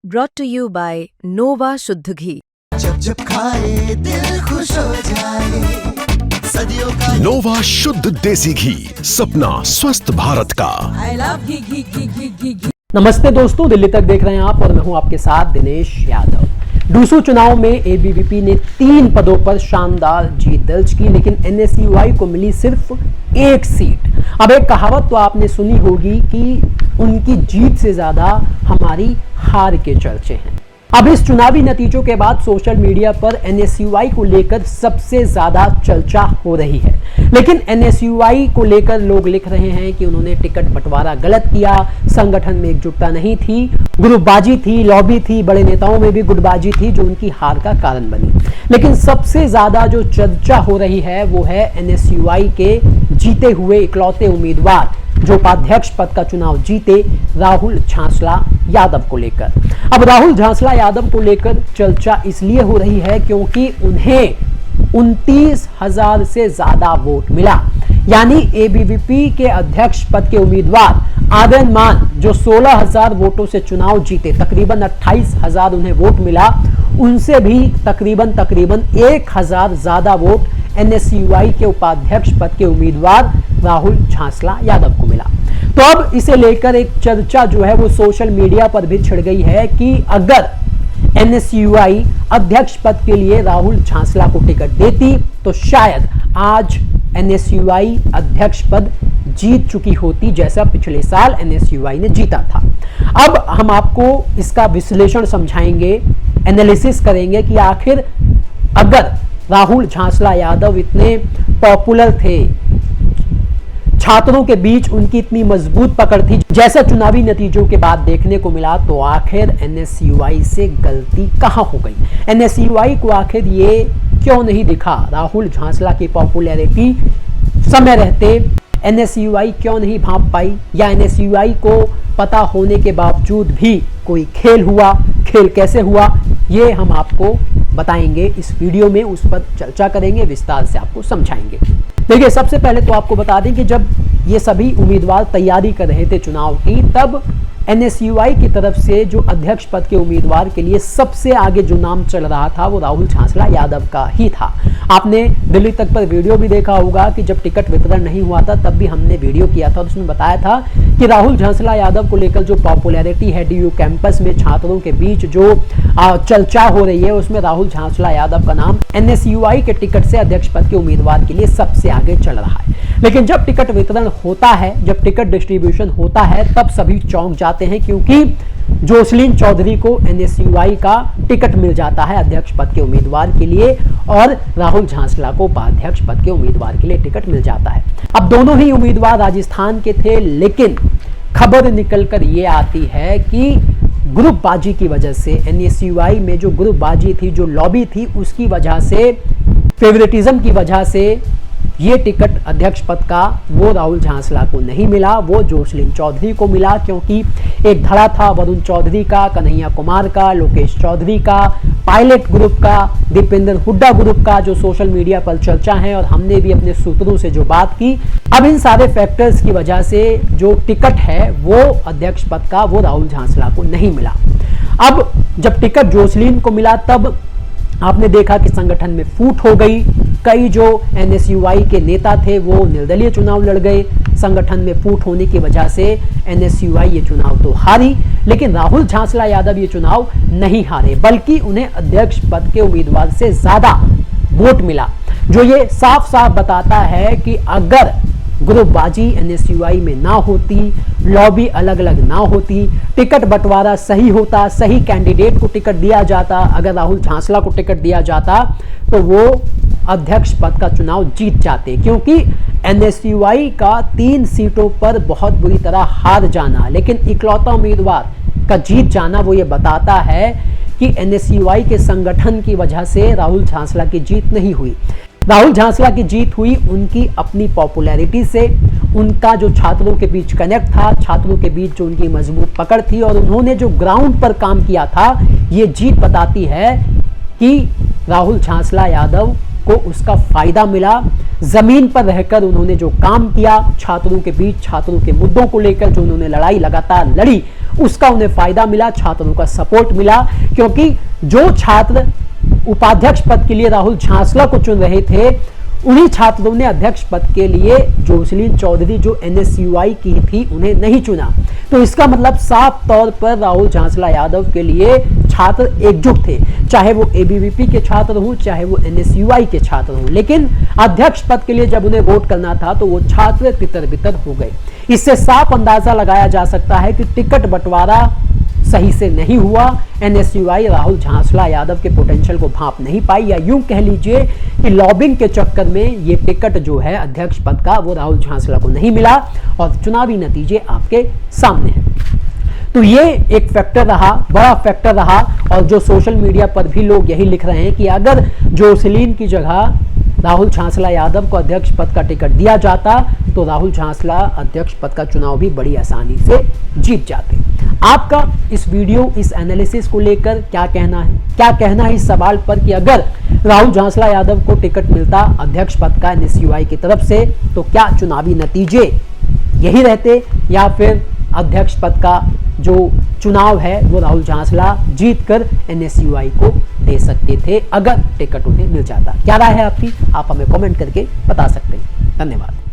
brought to you by Nova शुद्ध घी। जब जब खाए दिल खुश हो जाए, सदियों का नोवा शुद्ध देसी घी, सपना स्वस्थ भारत का। I love घी घी घी घी घी घी। नमस्ते दोस्तों, दिल्ली तक देख रहे हैं आप और मैं हूं आपके साथ दिनेश यादव। डूसू चुनाव में एबीवीपी ने 3 पदों पर शानदार जीत दर्ज की, लेकिन एनएसयूआई को मिली सिर्फ 1 सीट। अब एक कहावत तो आपने सुनी होगी कि उनकी जीत से ज्यादा हमारी हार के चर्चे हैं। अब इस चुनावी नतीजों के बाद सोशल मीडिया पर एनएसयूआई को लेकर सबसे ज्यादा चर्चा हो रही है, लेकिन एनएसयूआई को लेकर लोग लिख रहे हैं कि उन्होंने टिकट बंटवारा गलत किया, संगठन में एकजुटता नहीं थी, ग्रुपबाजी थी, लॉबी थी, बड़े नेताओं में भी गुटबाजी थी जो उनकी हार का कारण बनी। लेकिन सबसे ज्यादा जो चर्चा हो रही है वो है एनएसयूआई के जीते हुए इकलौते उम्मीदवार जो उपाध्यक्ष पद का चुनाव जीते, राहुल झांसला यादव को लेकर। अब राहुल झांसला यादव को लेकर चर्चा इसलिए हो रही है क्योंकि उन्हें 29,000 से ज्यादा वोट मिला। यानी एबीवीपी के अध्यक्ष पद के उम्मीदवार आदर्श मान जो 16,000 वोटों से चुनाव जीते, तकरीबन 28,000 उन्हें वोट मिला, उनसे भी तकरीबन 1,000 ज्यादा वोट एनएसयूआई के उपाध्यक्ष पद के उम्मीदवार राहुल झांसला यादव को मिला। तो अब इसे लेकर एक चर्चा जो है वो सोशल मीडिया पर भी छिड़ गई है कि अगर एनएसयूआई अध्यक्ष पद के लिए राहुल झांसला को टिकट देती तो शायद आज एनएसयूआई अध्यक्ष पद जीत चुकी होती, जैसा पिछले साल एनएसयूआई ने जीता था। अब हम आपको इसका विश्लेषण समझाएंगे, एनालिसिस करेंगे कि आखिर अगर राहुल झांसला यादव इतने पॉपुलर थे, छात्रों के बीच उनकी इतनी मजबूत पकड़ थी जैसा चुनावी नतीजों के बाद देखने को मिला, तो आखिर एनएसयूआई से गलती कहां हो गई? एनएसयूआई को आखिर ये क्यों नहीं दिखा राहुल झांसला की पॉपुलैरिटी समय रहते एनएसयूआई क्यों नहीं भांप पाई, या एनएसयूआई को पता होने के बावजूद भी कोई खेल हुआ? खेल कैसे हुआ ये हम आपको बताएंगे इस वीडियो में, उस पर चर्चा करेंगे, विस्तार से आपको समझाएंगे। देखिए, सबसे पहले तो आपको बता दें कि जब ये सभी उम्मीदवार तैयारी कर रहे थे चुनाव की, तब एनएसयूआई की तरफ से जो अध्यक्ष पद के उम्मीदवार के लिए सबसे आगे जो नाम चल रहा था वो राहुल झांसला यादव का ही था। आपने दिल्ली तक पर वीडियो भी देखा होगा कि जब टिकट वितरण नहीं हुआ था तब भी हमने वीडियो किया था, उसमें बताया था कि राहुल झांसला यादव को लेकर जो पॉपुलैरिटी है डीयू कैंपस में छात्रों के बीच जो चर्चा हो रही है, उसमें राहुल झांसला यादव का नाम एनएसयूआई के टिकट से अध्यक्ष पद के उम्मीदवार के लिए सबसे आगे चल रहा है। लेकिन जब टिकट वितरण होता है, जब टिकट डिस्ट्रीब्यूशन होता है, तब सभी चौंक जाते हैं क्योंकि जोसलीन चौधरी को एनएसयूआई का टिकट मिल जाता है अध्यक्ष पद के उम्मीदवार के लिए और राहुल झांसला को उपाध्यक्ष पद के उम्मीदवार के लिए टिकट मिल जाता है। अब दोनों ही उम्मीदवार राजस्थान के थे, लेकिन खबर निकलकर ये आती है कि ग्रुपबाजी की वजह से एनएसयूआई में जो ग्रुपबाजी थी, जो लॉबी थी, उसकी वजह से, फेवरेटिज्म की वजह से ये टिकट अध्यक्ष पद का वो राहुल झांसला को नहीं मिला, वो जोसलीन चौधरी को मिला। क्योंकि एक धड़ा था वरुण चौधरी का, कन्हैया कुमार का, लोकेश चौधरी का, पायलट ग्रुप का, दीपेंद्र हुड्डा ग्रुप का, जो सोशल मीडिया पर चर्चा है और हमने भी अपने सूत्रों से जो बात की। अब इन सारे फैक्टर्स की वजह से जो टिकट है वो अध्यक्ष पद का वो राहुल झांसला को नहीं मिला। अब जब टिकट जोसलीन को मिला तब आपने देखा कि संगठन में फूट हो गई, कई जो एनएसयूआई के नेता थे वो निर्दलीय चुनाव लड़ गए। संगठन में फूट होने की वजह से एनएसयूआई ये चुनाव तो हारी, लेकिन राहुल झांसला यादव ये चुनाव नहीं हारे, बल्कि उन्हें अध्यक्ष पद के उम्मीदवार से ज्यादा वोट मिला, जो ये साफ साफ बताता है कि अगर ग्रुपबाजी एनएसयूआई में ना होती, लॉबी अलग अलग ना होती, टिकट बंटवारा सही होता, सही कैंडिडेट को टिकट दिया जाता, अगर राहुल झांसला को टिकट दिया जाता तो वो अध्यक्ष पद का चुनाव जीत जाते। क्योंकि एनएसयूआई का 3 सीटों पर बहुत बुरी तरह हार जाना, लेकिन इकलौता उम्मीदवार का जीत जाना, वो ये बताता है कि एनएसयूआई के संगठन की वजह से राहुल झांसला की जीत नहीं हुई। राहुल झांसला की जीत हुई उनकी अपनी पॉपुलैरिटी से, उनका जो छात्रों के बीच कनेक्ट था, छात्रों के बीच जो उनकी मजबूत पकड़ थी और उन्होंने जो ग्राउंड पर काम किया था। ये जीत बताती है कि राहुल झांसला यादव को उसका फायदा मिला। जमीन पर रहकर उन्होंने जो काम किया, छात्रों के बीच छात्रों के मुद्दों को लेकर जो उन्होंने लड़ाई लगातार लड़ी, उसका उन्हें फायदा मिला, छात्रों का सपोर्ट मिला, क्योंकि जो छात्र उपाध्यक्ष पद के लिए राहुल झांसला को चुन रहे थे, उन्हीं छात्रों ने अध्यक्ष पद के लिए जोसलीन चौधरी जो NSUI की थी उन्हें नहीं चुना। तो इसका मतलब साफ तौर पर राहुल झांसला यादव के लिए छात्र एकजुट थे, चाहे वो ABVP के छात्र हों, चाहे वो NSUI के छात्र हों। लेकिन अध्यक्ष पद के लिए जब उन्हें वोट करना था तो वो छात्र तितर बितर हो गए। इससे साफ अंदाजा लगाया जा सकता है कि टिकट बंटवारा सही से नहीं हुआ। NSUI राहुल झांसला यादव के पोटेंशियल को भांप नहीं पाई, या यूं कह लीजिए कि लॉबिंग के चक्कर में ये टिकट जो है अध्यक्ष पद का वो राहुल झांसला को नहीं मिला और चुनावी नतीजे आपके सामने हैं। तो ये एक फैक्टर रहा, बड़ा फैक्टर रहा, और जो सोशल मीडिया पर भी लोग यही लिख रहे हैं कि अगर जोसलीन की जगह राहुल झांसला यादव को अध्यक्ष पद का टिकट दिया जाता तो राहुल झांसला अध्यक्ष पद का चुनाव भी बड़ी आसानी से जीत जाते। आपका इस वीडियो, इस एनालिसिस को लेकर क्या कहना है? क्या कहना है इस सवाल पर कि अगर राहुल झांसला यादव को टिकट मिलता अध्यक्ष पद का NSUI की तरफ से तो क्या चुनावी नतीजे यही रहते, या फिर अध्यक्ष पद का जो चुनाव है वो राहुल झांसला जीतकर NSUI को दे सकते थे अगर टिकट उन्हें मिल जाता? क्या राय है आपकी? आप हमें कमेंट करके बता सकते हैं। धन्यवाद।